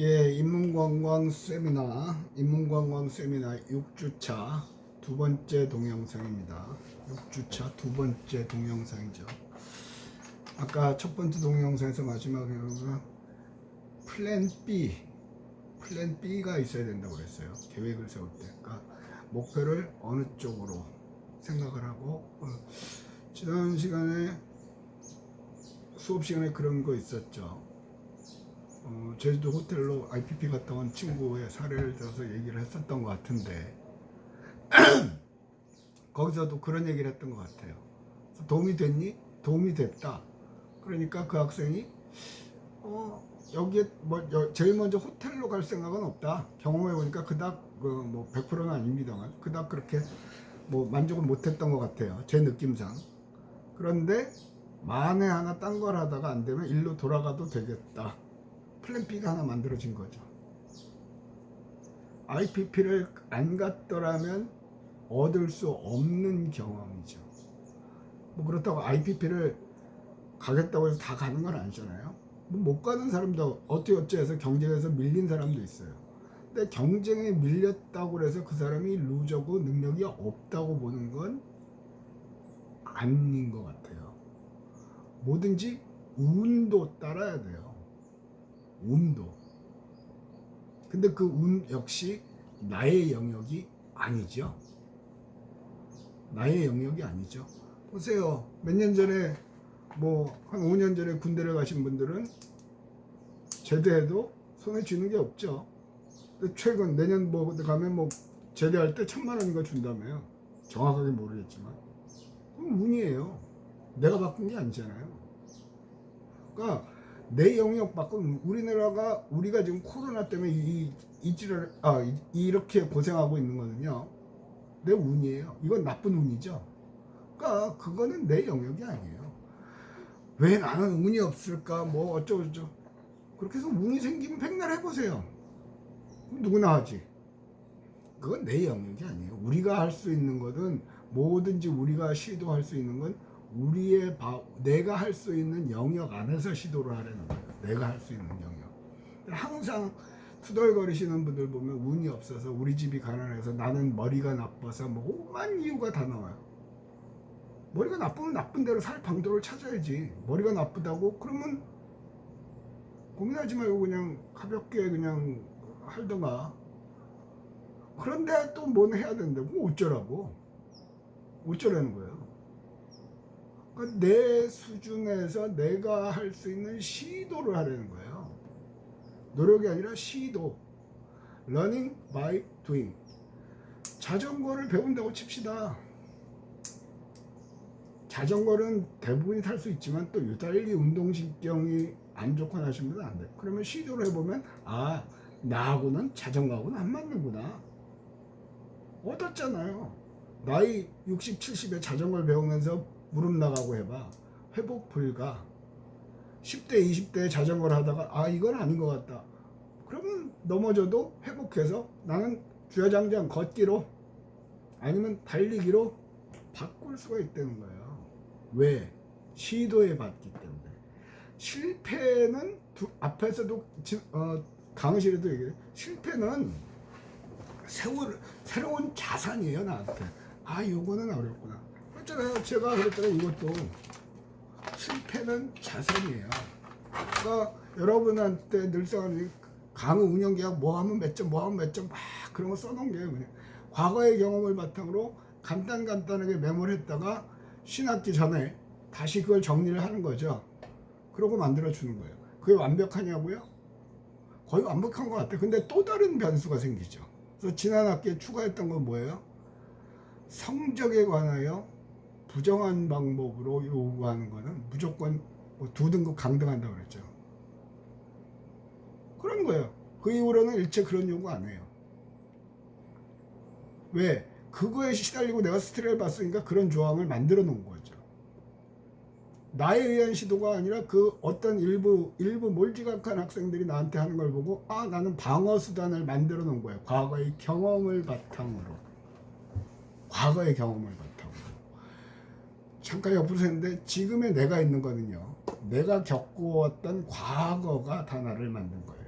예, 인문관광 세미나 6주차 두 번째 동영상입니다. 6주차 두 번째 동영상이죠. 아까 첫 번째 동영상에서 마지막에 플랜 B가 있어야 된다고 그랬어요. 계획을 세울 때. 그러니까 목표를 어느 쪽으로 생각을 하고, 지난 시간에 수업 시간에 그런 거 있었죠. 제주도 호텔로 IPP 갔다 온 친구의 사례를 들어서 얘기를 했었던 것 같은데 거기서도 그런 얘기를 했던 것 같아요. 도움이 됐니? 도움이 됐다. 그러니까 그 학생이 여기에 제일 먼저 호텔로 갈 생각은 없다. 경험해 보니까 그닥 뭐 100%는 아닙니다만 그닥 그렇게 뭐 만족은 못했던 것 같아요. 제 느낌상. 그런데 만에 하나 딴 걸 하다가 안 되면 일로 돌아가도 되겠다. 플랜 B가 하나 만들어진 거죠. IPP를 안 갔더라면 얻을 수 없는 경험이죠. 뭐 그렇다고 IPP를 가겠다고 해서 다 가는 건 아니잖아요. 못 가는 사람도 어찌어찌해서 경쟁에서 밀린 사람도 있어요. 근데 경쟁에 밀렸다고 해서 그 사람이 루저고 능력이 없다고 보는 건 아닌 것 같아요. 뭐든지 운도 따라야 돼요. 운도. 근데 그 운 역시 나의 영역이 아니죠. 나의 영역이 아니죠. 보세요. 몇 년 전에 뭐 한 5년 전에 군대를 가신 분들은 제대해도 손에 쥐는 게 없죠. 근데 최근 내년 뭐 가면 뭐 제대할 때 1,000만 원인가 준다며요. 정확하게 모르겠지만 그건 운이에요. 내가 바꾼 게 아니잖아요. 그러니까 내 영역 바꾼 우리가 지금 코로나 때문에 이렇게 고생하고 있는 거는요. 내 운이에요. 이건 나쁜 운이죠. 그러니까 그거는 내 영역이 아니에요. 왜 나는 운이 없을까? 뭐 어쩌고저쩌고. 그렇게 해서 운이 생기면 백날 해보세요. 누구나 하지. 그건 내 영역이 아니에요. 우리가 할 수 있는 것은 뭐든지 우리가 시도할 수 있는 건 내가 할 수 있는 영역 안에서 시도를 하려는 거예요. 내가 할 수 있는 영역. 항상 투덜거리시는 분들 보면 운이 없어서 우리 집이 가난해서 나는 머리가 나빠서 뭐 오만 이유가 다 나와요. 머리가 나쁘면 나쁜 대로 살 방도를 찾아야지. 머리가 나쁘다고 그러면 고민하지 말고 그냥 가볍게 그냥 할던가. 그런데 또 뭐는 해야 된다고. 어쩌라는 거예요. 그러니까 내 수준에서 내가 할 수 있는 시도를 하려는 거예요. 노력이 아니라 시도. Learning by doing. 자전거를 배운다고 칩시다. 자전거는 대부분이 탈 수 있지만 또 유달리 운동신경이 안 좋거나 하신 분은 안 돼요. 그러면 시도를 해보면 나하고는 자전거하고는 안 맞는구나. 얻었잖아요. 나이 60, 70에 자전거를 배우면서 무릎 나가고 해봐. 회복 불가. 10대, 20대에 자전거를 하다가 이건 아닌 것 같다. 그러면 넘어져도 회복해서 나는 주야장장 걷기로 아니면 달리기로 바꿀 수가 있다는 거예요. 왜? 시도해 봤기 때문에. 실패는 앞에서도 강의실에도 얘기해요. 실패는 새로운 자산이에요. 나한테. 요거는 어렵구나. 그렇잖아요. 제가 그랬잖아요. 이것도 실패는 자산이에요. 그러니까 여러분한테 늘상 강의 운영 계약 뭐 하면 몇 점 막 그런 거 써놓은 게 그냥 과거의 경험을 바탕으로 간단하게 메모를 했다가 신학기 전에 다시 그걸 정리를 하는 거죠. 그러고 만들어 주는 거예요. 그게 완벽하냐고요? 거의 완벽한 것 같아요. 근데 또 다른 변수가 생기죠. 그래서 지난 학기에 추가했던 건 뭐예요? 성적에 관하여 부정한 방법으로 요구하는 거는 무조건 뭐 2등급 강등한다고 그랬죠. 그런 거예요. 그 이후로는 일체 그런 요구 안 해요. 왜? 그거에 시달리고 내가 스트레스를 받으니까 그런 조항을 만들어 놓은 거죠. 나에 의한 시도가 아니라 그 어떤 일부 몰지각한 학생들이 나한테 하는 걸 보고 나는 방어 수단을 만들어 놓은 거예요. 과거의 경험을 바탕으로. 잠깐 옆으로 샜는데 지금의 내가 있는 거는요. 내가 겪어왔던 과거가 다 나를 만든 거예요.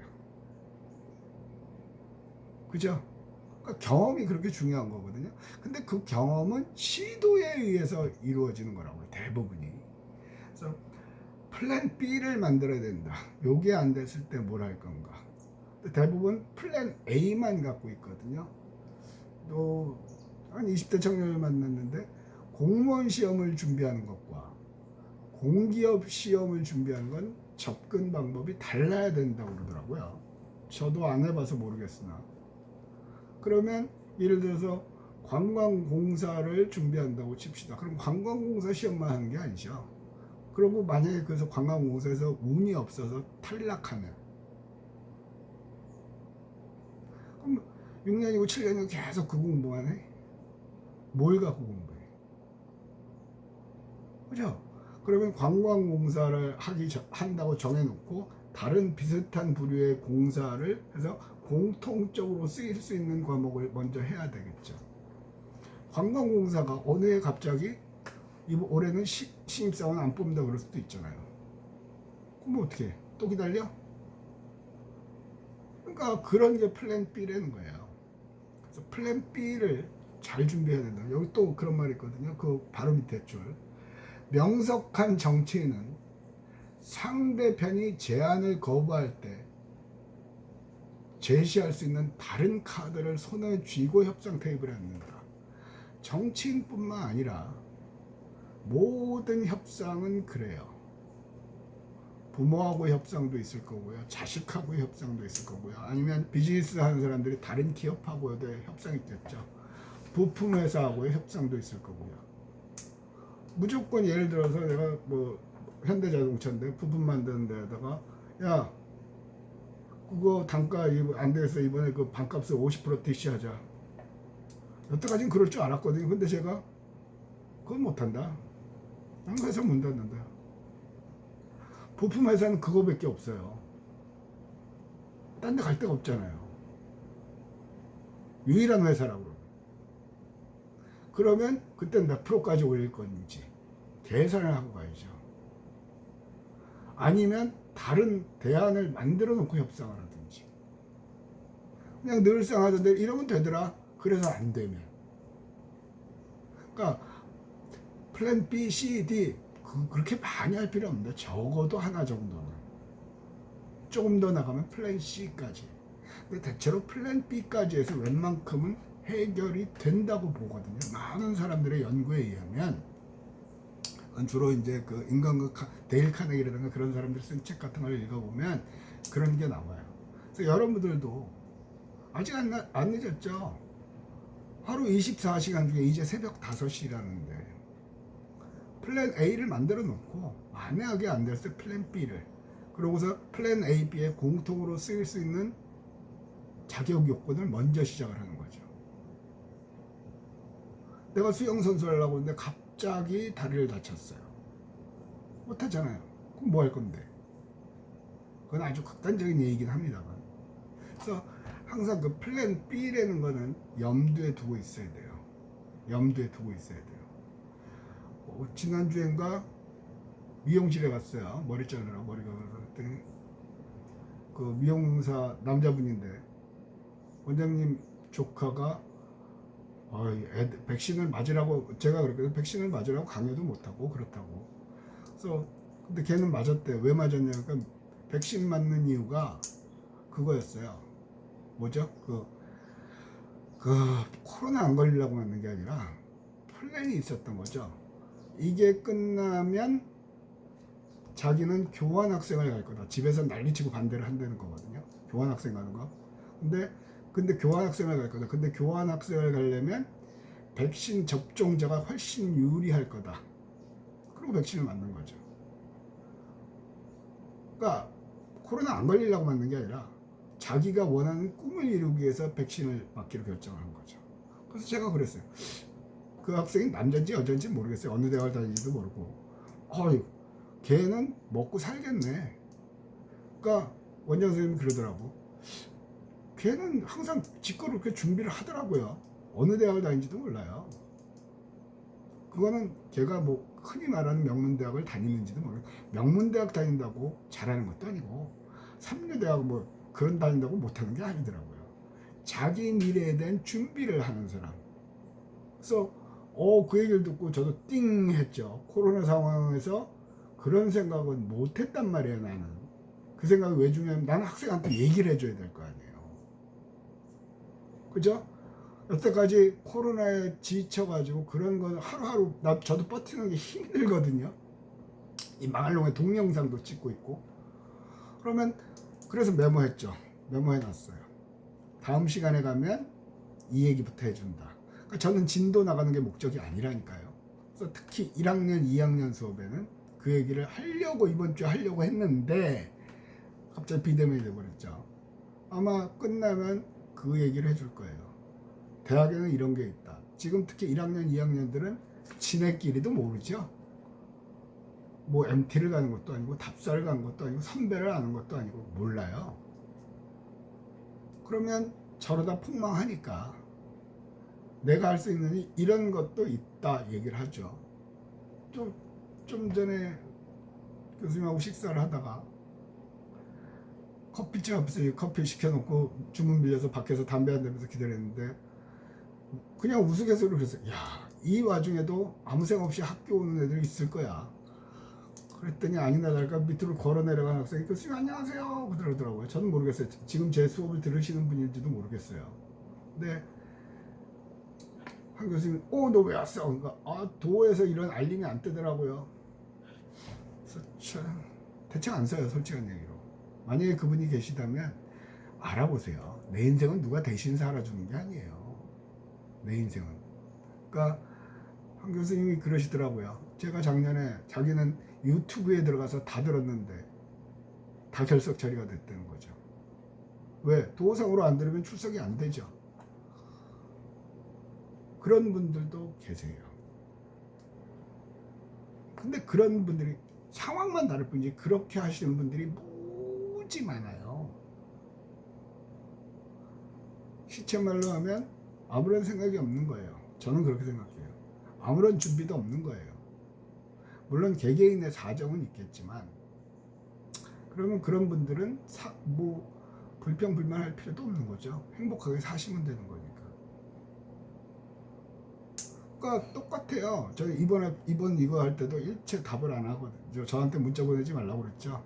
그죠? 그러니까 경험이 그렇게 중요한 거거든요. 근데 그 경험은 시도에 의해서 이루어지는 거라고요. 대부분이. 그래서 플랜 B를 만들어야 된다. 요게 안 됐을 때 뭘 할 건가. 대부분 플랜 A만 갖고 있거든요. 또 한 20대 청년을 만났는데 공무원 시험을 준비하는 것과 공기업 시험을 준비하는 건 접근 방법이 달라야 된다고 그러더라고요. 저도 안 해봐서 모르겠으나. 그러면 예를 들어서 관광공사를 준비한다고 칩시다. 그럼 관광공사 시험만 하는 게 아니죠. 그리고 만약에 그래서 관광공사에서 운이 없어서 탈락하면 그럼 6년이고 7년이고 계속 그 공부만 해? 뭘 갖고 공부해? 그죠? 그러면 관광공사를 한다고 정해놓고 다른 비슷한 부류의 공사를 해서 공통적으로 쓰일 수 있는 과목을 먼저 해야 되겠죠. 관광공사가 어느 해 갑자기 올해는 신입사원 안 뽑는다 그럴 수도 있잖아요. 그럼 어떻게 해? 또 기다려? 그러니까 그런 게 플랜 B라는 거예요. 그래서 플랜 B를 잘 준비해야 된다. 여기 또 그런 말이 있거든요. 그 바로 밑에 줄. 명석한 정치인은 상대편이 제안을 거부할 때 제시할 수 있는 다른 카드를 손에 쥐고 협상 테이블에 앉는다. 정치인뿐만 아니라 모든 협상은 그래요. 부모하고 협상도 있을 거고요. 자식하고 협상도 있을 거고요. 아니면 비즈니스 하는 사람들이 다른 기업하고도 협상이 있겠죠. 부품 회사하고의 협상도 있을 거고요. 무조건 예를 들어서 내가 뭐 현대자동차인데 부품 만드는 데다가 야 그거 단가 안 되겠어 이번에 그 반값을 50% TC하자. 여태까지는 그럴 줄 알았거든요. 근데 제가 그건 못한다. 난 회사 문 닫는다. 부품 회사는 그거밖에 없어요. 딴 데 갈 데가 없잖아요. 유일한 회사라고. 그러면 그때 몇 프로까지 올릴 건지 계산을 하고 가야죠. 아니면 다른 대안을 만들어 놓고 협상을 하든지. 그냥 늘상 하던데 이러면 되더라. 그래서 안 되면. 그러니까 플랜 B, C, D 그렇게 많이 할 필요 없는데 적어도 하나 정도는. 조금 더 나가면 플랜 C까지. 근데 대체로 플랜 B까지 해서 웬만큼은 해결이 된다고 보거든요. 많은 사람들의 연구에 의하면 주로 이제 그 인간극 데일 카네기라든가 그런 사람들 쓴 책 같은 걸 읽어보면 그런 게 나와요. 그래서 여러분들도 아직 안 늦었죠. 하루 24시간 중에 이제 새벽 5시라는데 플랜 A를 만들어 놓고 만약에 안 됐을 때 플랜 B를 그러고서 플랜 A, B에 공통으로 쓰일 수 있는 자격 요건을 먼저 시작을 하는 거죠. 내가 수영선수 하려고 했는데 갑자기 다리를 다쳤어요. 못하잖아요. 그럼 뭐 할 건데? 그건 아주 극단적인 얘기긴 합니다만. 그래서 항상 그 플랜 B라는 거는 염두에 두고 있어야 돼요. 염두에 두고 있어야 돼요. 지난주엔가 미용실에 갔어요. 머리 자르러 머리가 그랬더니 그 미용사 남자분인데 원장님 조카가 백신을 맞으라고 제가 그랬거든요. 백신을 맞으라고 강요도 못하고 그렇다고. 그래서 근데 걔는 맞았대요. 왜 맞았냐? 그러니까 백신 맞는 이유가 그거였어요. 뭐죠? 그 코로나 안 걸리려고 맞는 게 아니라 플랜이 있었던 거죠. 이게 끝나면 자기는 교환학생을 갈 거다. 집에서 난리치고 반대를 한다는 거거든요. 교환학생 가는 거. 근데 교환학생을 갈 거다. 근데 교환학생을 가려면 백신 접종자가 훨씬 유리할 거다. 그리고 백신을 맞는 거죠. 그러니까 코로나 안 걸리려고 맞는 게 아니라 자기가 원하는 꿈을 이루기 위해서 백신을 맞기로 결정한 거죠. 그래서 제가 그랬어요. 그 학생이 남자인지 여자인지 모르겠어요. 어느 대학을 다니는지도 모르고. 걔는 먹고 살겠네. 그러니까 원장 선생님이 그러더라고. 걔는 항상 지껏 그렇게 준비를 하더라고요. 어느 대학을 다니는지도 몰라요. 그거는 걔가 뭐 흔히 말하는 명문대학을 다니는지도 모르겠어요. 명문대학 다닌다고 잘하는 것도 아니고 삼류대학 뭐 그런 다닌다고 못하는 게 아니더라고요. 자기 미래에 대한 준비를 하는 사람. 그래서 그 얘기를 듣고 저도 띵 했죠. 코로나 상황에서 그런 생각은 못 했단 말이에요. 나는 그 생각이 왜 중요하면 나는 학생한테 얘기를 해줘야 될 거 아니에요. 그죠? 여태까지 코로나에 지쳐가지고 그런 건 하루하루 저도 버티는 게 힘들거든요. 이 망할 놈의 동영상도 찍고 있고. 그러면 그래서 메모했죠. 메모해놨어요. 다음 시간에 가면 이 얘기부터 해준다. 그러니까 저는 진도 나가는 게 목적이 아니라니까요. 그래서 특히 1학년, 2학년 수업에는 그 얘기를 하려고 이번 주에 하려고 했는데 갑자기 비대면이 돼버렸죠. 아마 끝나면 그 얘기를 해줄 거예요. 대학에는 이런 게 있다. 지금 특히 1학년, 2학년들은 지네끼리도 모르죠. 뭐 MT를 가는 것도 아니고 답사를 가는 것도 아니고 선배를 아는 것도 아니고 몰라요. 그러면 저러다 폭망하니까 내가 할 수 있는 이런 것도 있다 얘기를 하죠. 좀 전에 교수님하고 식사를 하다가 커피집 앞에서 커피 시켜놓고 주문 빌려서 밖에서 담배 한 대면서 기다렸는데 그냥 우스갯소리로 그랬어요. 야, 이 와중에도 아무 생각 없이 학교 오는 애들 있을 거야. 그랬더니 아니나 다를까 밑으로 걸어 내려간 학생이 교수님 안녕하세요 그러더라고요. 저는 모르겠어요. 지금 제 수업을 들으시는 분인지도 모르겠어요. 근데 한 교수님 너 왜 왔어? 그러니까 도에서 이런 알림이 안 뜨더라고요. 그래서 참 대책 안 써요. 솔직한 얘기로. 만약에 그분이 계시다면 알아보세요. 내 인생은 누가 대신 살아주는 게 아니에요. 내 인생은. 그러니까 한 교수님이 그러시더라고요. 제가 작년에 자기는 유튜브에 들어가서 다 들었는데 다 결석 처리가 됐다는 거죠. 왜? 도어상으로 안 들으면 출석이 안 되죠. 그런 분들도 계세요. 근데 그런 분들이 상황만 다를 뿐이지 그렇게 하시는 분들이 무지 많아요. 시체말로 하면 아무런 생각이 없는 거예요. 저는 그렇게 생각해요. 아무런 준비도 없는 거예요. 물론 개개인의 사정은 있겠지만 그러면 그런 분들은 불평불만할 필요도 없는 거죠. 행복하게 사시면 되는 거니까. 그러니까 똑같아요. 저 이번 이거 할 때도 일체 답을 안 하거든요. 저한테 문자 보내지 말라고 그랬죠.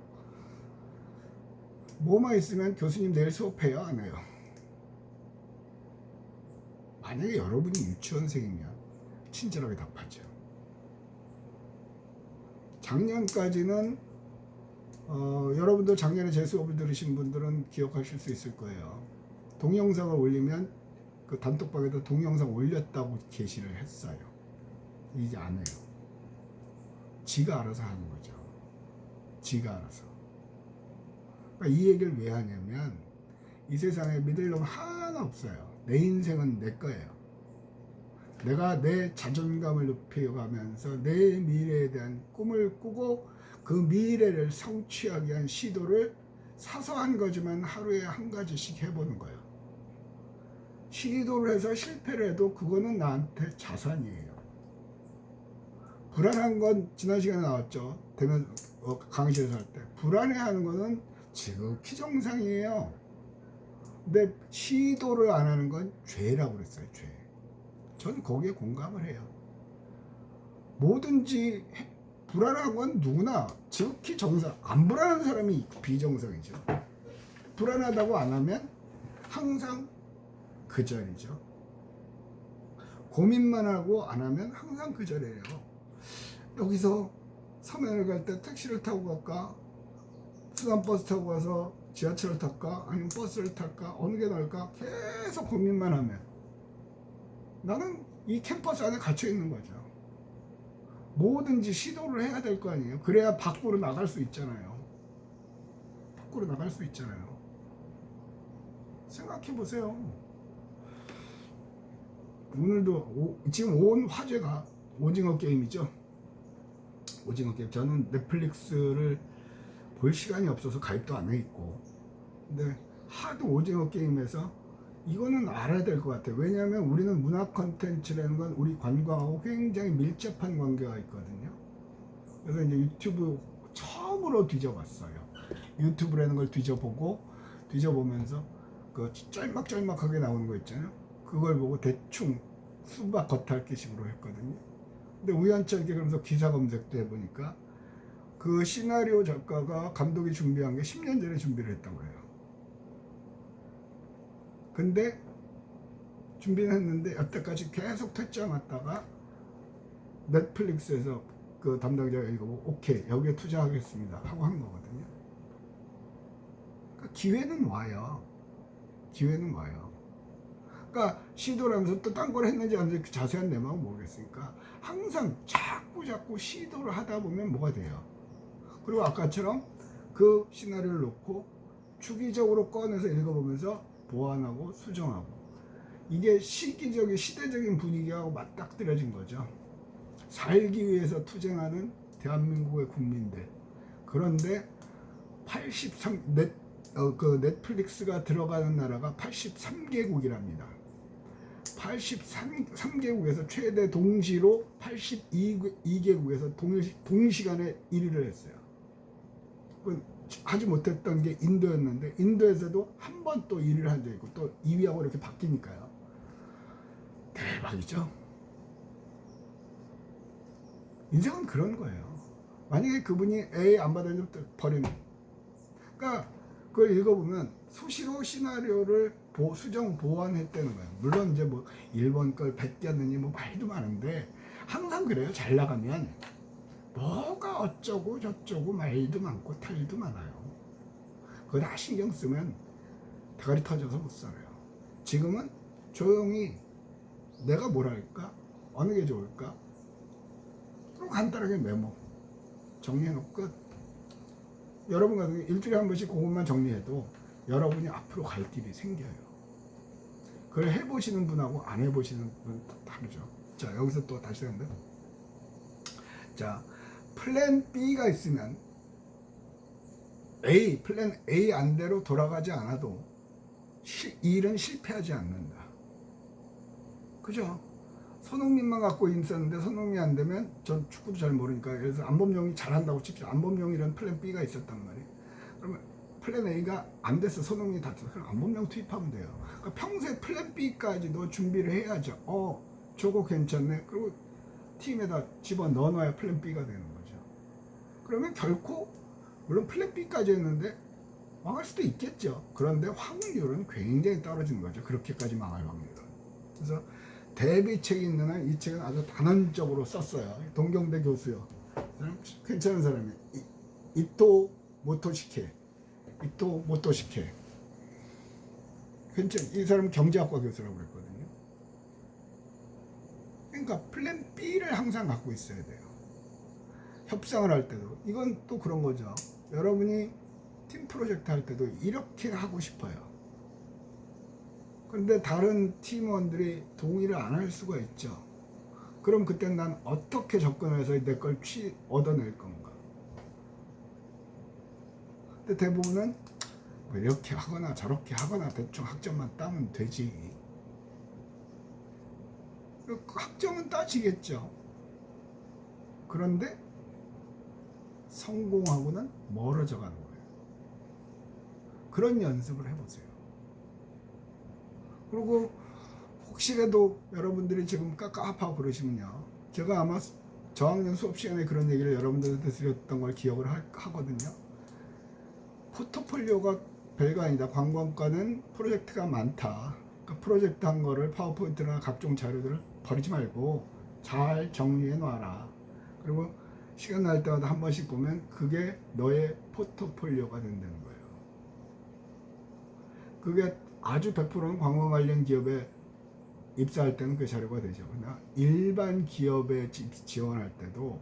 뭐만 있으면 교수님 내일 수업해요? 안 해요? 만약에 여러분이 유치원생이면 친절하게 답하죠. 작년까지는 여러분들 작년에 제 수업을 들으신 분들은 기억하실 수 있을 거예요. 동영상을 올리면 그 단톡방에다 동영상 올렸다고 게시를 했어요. 이제 안 해요. 지가 알아서 하는 거죠. 지가 알아서. 그러니까 이 얘기를 왜 하냐면 이 세상에 믿을 놈 하나 없어요. 내 인생은 내 거예요. 내가 내 자존감을 높여가면서 내 미래에 대한 꿈을 꾸고 그 미래를 성취하기 위한 시도를 사소한 거지만 하루에 한 가지씩 해보는 거예요. 시도를 해서 실패를 해도 그거는 나한테 자산이에요. 불안한 건 지난 시간에 나왔죠. 대면 강의실에서 할 때 불안해하는 거는 지극히 정상이에요. 근데 시도를 안 하는 건 죄라고 그랬어요. 죄. 전 거기에 공감을 해요. 뭐든지 불안한 건 누구나 지극히 정상. 안 불안한 사람이 비정상이죠. 불안하다고 안 하면 항상 그 자리죠. 고민만 하고 안 하면 항상 그 자리예요. 여기서 서면을 갈 때 택시를 타고 갈까? 수단버스 타고 가서 지하철을 탈까? 아니면 버스를 탈까? 어느 게 나을까? 계속 고민만 하면 나는 이 캠퍼스 안에 갇혀 있는 거죠. 뭐든지 시도를 해야 될 거 아니에요. 그래야 밖으로 나갈 수 있잖아요. 밖으로 나갈 수 있잖아요. 생각해 보세요. 오늘도 지금 온 화제가 오징어 게임이죠. 오징어 게임. 저는 넷플릭스를 볼 시간이 없어서 가입도 안 해 있고, 근데 하도 오징어 게임에서 이거는 알아야 될 것 같아요. 왜냐하면 우리는 문화 콘텐츠라는 건 우리 관광하고 굉장히 밀접한 관계가 있거든요. 그래서 이제 유튜브 처음으로 뒤져봤어요. 유튜브라는 걸 뒤져보면서 그 짤막짤막하게 나오는 거 있잖아요. 그걸 보고 대충 수박 겉핥기식으로 했거든요. 근데 우연찮게 그러면서 기사 검색도 해보니까 그 시나리오 작가가 감독이 준비한 게 10년 전에 준비를 했다고 해요. 근데 준비는 했는데 여태까지 계속 퇴짜 맞다가 넷플릭스에서 그 담당자가 읽어보고 오케이 여기에 투자하겠습니다 하고 한 거거든요. 그러니까 기회는 와요. 기회는 와요. 그러니까 시도를 하면서 또 딴 걸 했는지 안 했는지 자세한 내막은 모르겠으니까 항상 자꾸 시도를 하다 보면 뭐가 돼요. 그리고 아까처럼 그 시나리오를 놓고 주기적으로 꺼내서 읽어보면서 보완하고 수정하고 이게 시대적인 분위기하고 맞닥뜨려진 거죠. 살기 위해서 투쟁하는 대한민국의 국민들. 그런데 83 넷플릭스가 들어가는 나라가 83개국이랍니다. 83개국에서 최대 동시로 82개국에서 동시간에 1위를 했어요. 하지 못했던 게 인도였는데 인도에서도 한 번 또 1위를 한 적이 있고 또 2위하고 이렇게 바뀌니까요. 대박이죠. 인생은 그런 거예요. 만약에 그분이 A 안 받아주면 버리는. 그러니까 그걸 읽어보면 수시로 시나리오를 수정 보완했다는 거예요. 물론 이제 뭐 일본 걸 뺏겼느니 뭐 말도 많은데 항상 그래요. 잘 나가면 뭐가 어쩌고 저쩌고 말도 많고 탈도 많아요. 그거 다 신경 쓰면 대가리 터져서 못 살아요. 지금은 조용히 내가 뭘 할까? 어느 게 좋을까? 그럼 간단하게 메모 정리해놓고 끝. 여러분 같은 경우 일주일에 한 번씩 그것만 정리해도 여러분이 앞으로 갈 길이 생겨요. 그걸 해보시는 분하고 안 해보시는 분은 다르죠. 자, 여기서 또 다시 한번. 자, 플랜 B가 있으면 플랜 A 안대로 돌아가지 않아도 일은 실패하지 않는다. 그죠? 손흥민만 갖고 있었는데 손흥민이 안 되면 전 축구도 잘 모르니까 예를 들어서 안범용이 잘한다고 칩시다. 안범용이라는 플랜 B가 있었단 말이에요. 그러면 플랜 A가 안 됐어. 손흥민이 다쳤어. 그럼 안범용 투입하면 돼요. 그러니까 평소에 플랜 B까지도 준비를 해야죠. 저거 괜찮네. 그리고 팀에다 집어 넣어놔야 플랜 B가 되는 거죠. 그러면 결코 물론 플랜 B까지 했는데 망할 수도 있겠죠. 그런데 확률은 굉장히 떨어지는 거죠. 그렇게까지 망할 확률은. 그래서 대비책이 있는 한 이 책은 아주 단언적으로 썼어요. 동경대 교수요. 괜찮은 사람이 이토 모토시케. 이 사람은 경제학과 교수라고 그랬거든요. 그러니까 플랜 B를 항상 갖고 있어야 돼요. 협상을 할 때도 이건 또 그런 거죠. 여러분이 팀 프로젝트 할 때도 이렇게 하고 싶어요. 그런데 다른 팀원들이 동의를 안 할 수가 있죠. 그럼 그때 난 어떻게 접근해서 내 걸 얻어낼 건가? 근데 대부분은 뭐 이렇게 하거나 저렇게 하거나 대충 학점만 따면 되지. 학점은 따지겠죠. 그런데 성공하고는 멀어져 가는 거예요. 그런 연습을 해보세요. 그리고 혹시라도 여러분들이 지금 깝깝하고 그러시면요. 제가 아마 저학년 수업 시간에 그런 얘기를 여러분들한테 드렸던 걸 기억을 하거든요. 포트폴리오가 별거 아니다. 관광과는 프로젝트가 많다. 그러니까 프로젝트 한 거를 파워포인트나 각종 자료들을 버리지 말고 잘 정리해 놔라. 그리고 시간 날 때마다 한 번씩 보면 그게 너의 포트폴리오가 된다는 거예요. 그게 아주 100%는 관광 관련 기업에 입사할 때는 그 자료가 되죠. 그러나 일반 기업에 지원할 때도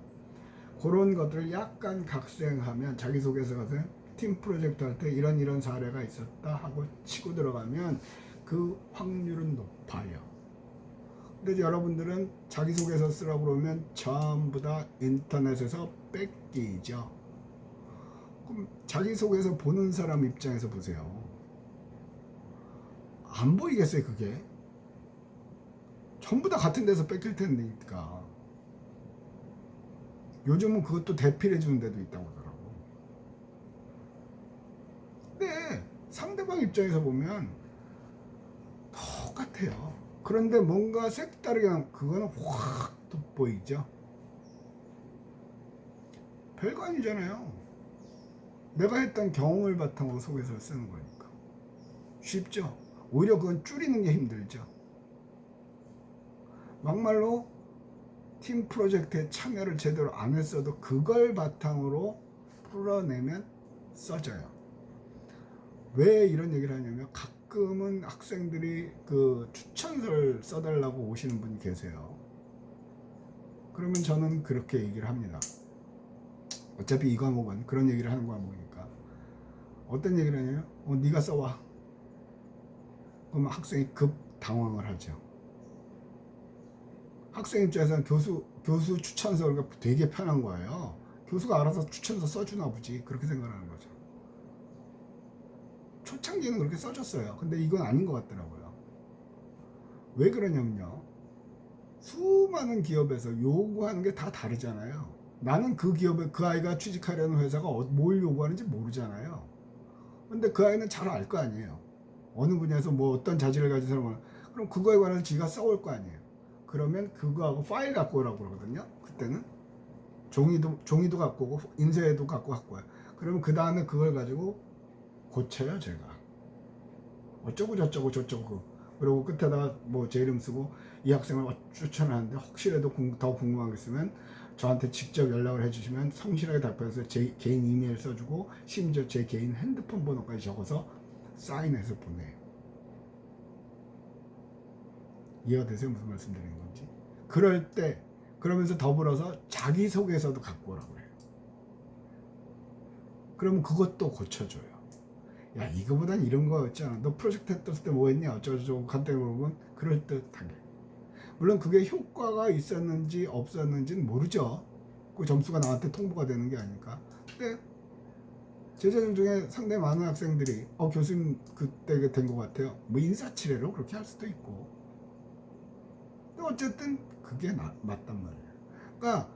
그런 것들을 약간 각색하면 자기소개서 같은 팀 프로젝트 할 때 이런 사례가 있었다 하고 치고 들어가면 그 확률은 높아요. 근데 여러분들은 자기소개서 쓰라고 그러면 전부 다 인터넷에서 뺏기죠. 그럼 자기소개서 보는 사람 입장에서 보세요. 안 보이겠어요, 그게? 전부 다 같은 데서 뺏길 텐데니까. 요즘은 그것도 대필해 주는 데도 있다고 하더라고. 근데 상대방 입장에서 보면 똑같아요. 그런데 뭔가 색다르게 그거는 확 돋보이죠. 별거 아니잖아요. 내가 했던 경험을 바탕으로 소개서를 쓰는 거니까 쉽죠. 오히려 그건 줄이는 게 힘들죠. 막말로 팀 프로젝트에 참여를 제대로 안 했어도 그걸 바탕으로 풀어내면 써져요. 왜 이런 얘기를 하냐면 가끔은 학생들이 그 추천서를 써달라고 오시는 분이 계세요. 그러면 저는 그렇게 얘기를 합니다. 어차피 이 과목은 그런 얘기를 하는 과목이니까 어떤 얘기를 하냐면 네가 써와. 그러면 학생이 급 당황을 하죠. 학생 입장에서는 교수 추천서가 되게 편한 거예요. 교수가 알아서 추천서 써주나 보지 그렇게 생각하는 거죠. 초창기는 그렇게 써줬어요. 근데 이건 아닌 것 같더라고요. 왜 그러냐면요. 수많은 기업에서 요구하는 게 다 다르잖아요. 나는 그 기업에 그 아이가 취직하려는 회사가 뭘 요구하는지 모르잖아요. 근데 그 아이는 잘 알 거 아니에요. 어느 분야에서 뭐 어떤 자질을 가진 사람은 그럼 그거에 관해서 지가 써올 거 아니에요. 그러면 그거하고 파일 갖고 오라고 그러거든요. 그때는 종이도 갖고 오고 인쇄도 갖고 와요. 그러면 그 다음에 그걸 가지고 고쳐요 제가. 어쩌고 저쩌고 저쩌고 그리고 끝에다가 뭐 제 이름 쓰고 이 학생을 추천하는데 혹시라도 더 궁금한 게 있으면 저한테 직접 연락을 해주시면 성실하게 답변해서 제 개인 이메일 써주고 심지어 제 개인 핸드폰 번호까지 적어서 사인해서 보내요. 이해가 되세요? 무슨 말씀 드리는 건지. 그럴 때 그러면서 더불어서 자기소개서도 갖고 오라고 해요. 그러면 그것도 고쳐줘요. 야 이거보단 이런 거였잖아. 너 프로젝트 했을 때 뭐 했냐 어쩌고저쩌고 간단히 물어보면 그럴듯하게. 물론 그게 효과가 있었는지 없었는지는 모르죠. 그 점수가 나한테 통보가 되는 게 아니니까. 근데 제자들 중에 상당히 많은 학생들이 교수님 그때 된 것 같아요. 뭐 인사치레로 그렇게 할 수도 있고. 근데 어쨌든 그게 맞단 말이에요. 그러니까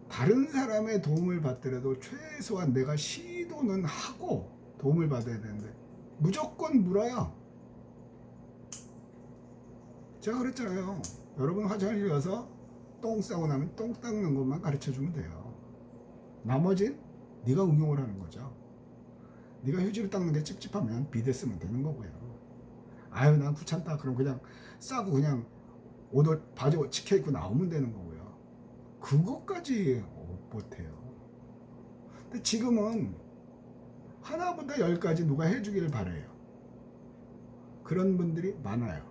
다른 사람의 도움을 받더라도 최소한 내가 시도는 하고 도움을 받아야 되는데 무조건 물어요. 제가 그랬잖아요. 여러분 화장실 가서 똥 싸고 나면 똥 닦는 것만 가르쳐주면 돼요. 나머진 네가 응용을 하는 거죠. 네가 휴지로 닦는 게 찝찝하면 비데 쓰면 되는 거고요. 아유 난 귀찮다. 그럼 그냥 싸고 그냥 옷 바지 지켜 입고 나오면 되는 거고요. 그것까지 못해요. 근데 지금은 하나보다 열까지 누가 해주기를 바래요. 그런 분들이 많아요.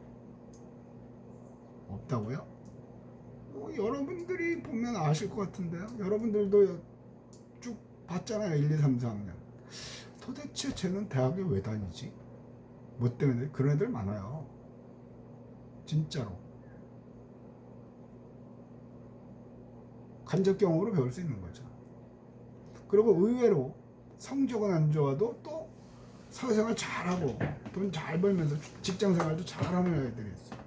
없다고요? 여러분들이 보면 아실 것 같은데요. 여러분들도 쭉 봤잖아요. 1, 2, 3, 4학년. 도대체 쟤는 대학에 왜 다니지? 뭐 때문에? 그런 애들 많아요. 진짜로. 간접 경험으로 배울 수 있는 거죠. 그리고 의외로 성적은 안 좋아도 또 사회생활 잘하고 돈 잘 벌면서 직장생활도 잘하는 애들이 있어요.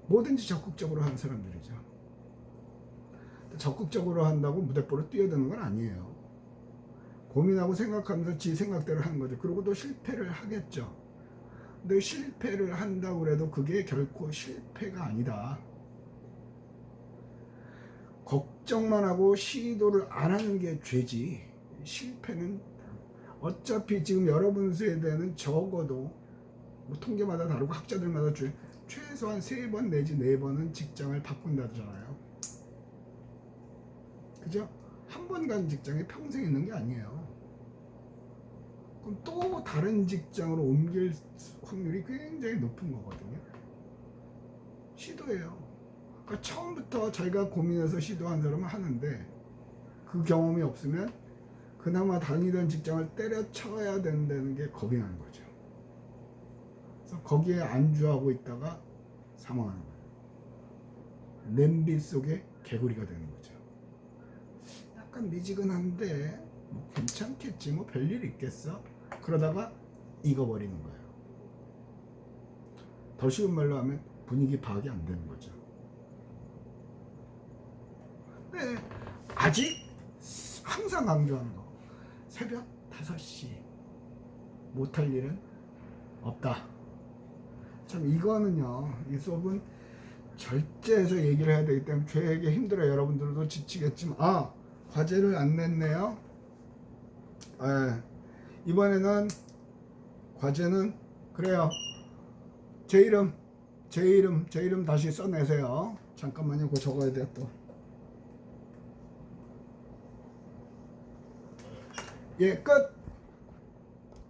뭐든지 적극적으로 하는 사람들이죠. 적극적으로 한다고 무대뽀로 뛰어드는 건 아니에요. 고민하고 생각하면서 지 생각대로 하는 거죠. 그리고 또 실패를 하겠죠. 근데 실패를 한다고 해도 그게 결코 실패가 아니다. 걱정만 하고 시도를 안 하는 게 죄지. 실패는 어차피 지금 여러분 세대는 적어도 뭐 통계마다 다르고 학자들마다 최소한 3번 내지 4번은 직장을 바꾼다잖아요. 그죠? 한 번 간 직장에 평생 있는 게 아니에요. 그럼 또 다른 직장으로 옮길 확률이 굉장히 높은 거거든요. 시도예요. 그러니까 처음부터 자기가 고민해서 시도한 사람은 하는데 그 경험이 없으면 그나마 다니던 직장을 때려쳐야 된다는 게 겁이 나는 거죠. 그래서 거기에 안주하고 있다가 사망하는 거예요. 냄비 속에 개구리가 되는 거죠. 약간 미지근한데 뭐 괜찮겠지 뭐 별일 있겠어? 그러다가 익어버리는 거예요. 더 쉬운 말로 하면 분위기 파악이 안 되는 거죠. 네, 아직 항상 강조하는 거. 새벽 5시 못할 일은 없다. 참 이거는요, 이 수업은 절제해서 얘기를 해야 되기 때문에 되게 힘들어요. 여러분들도 지치겠지만, 과제를 안 냈네요. 예, 이번에는 과제는 그래요. 제 이름 다시 써내세요. 잠깐만요. 그거 적어야 돼요 또. 예, 끝.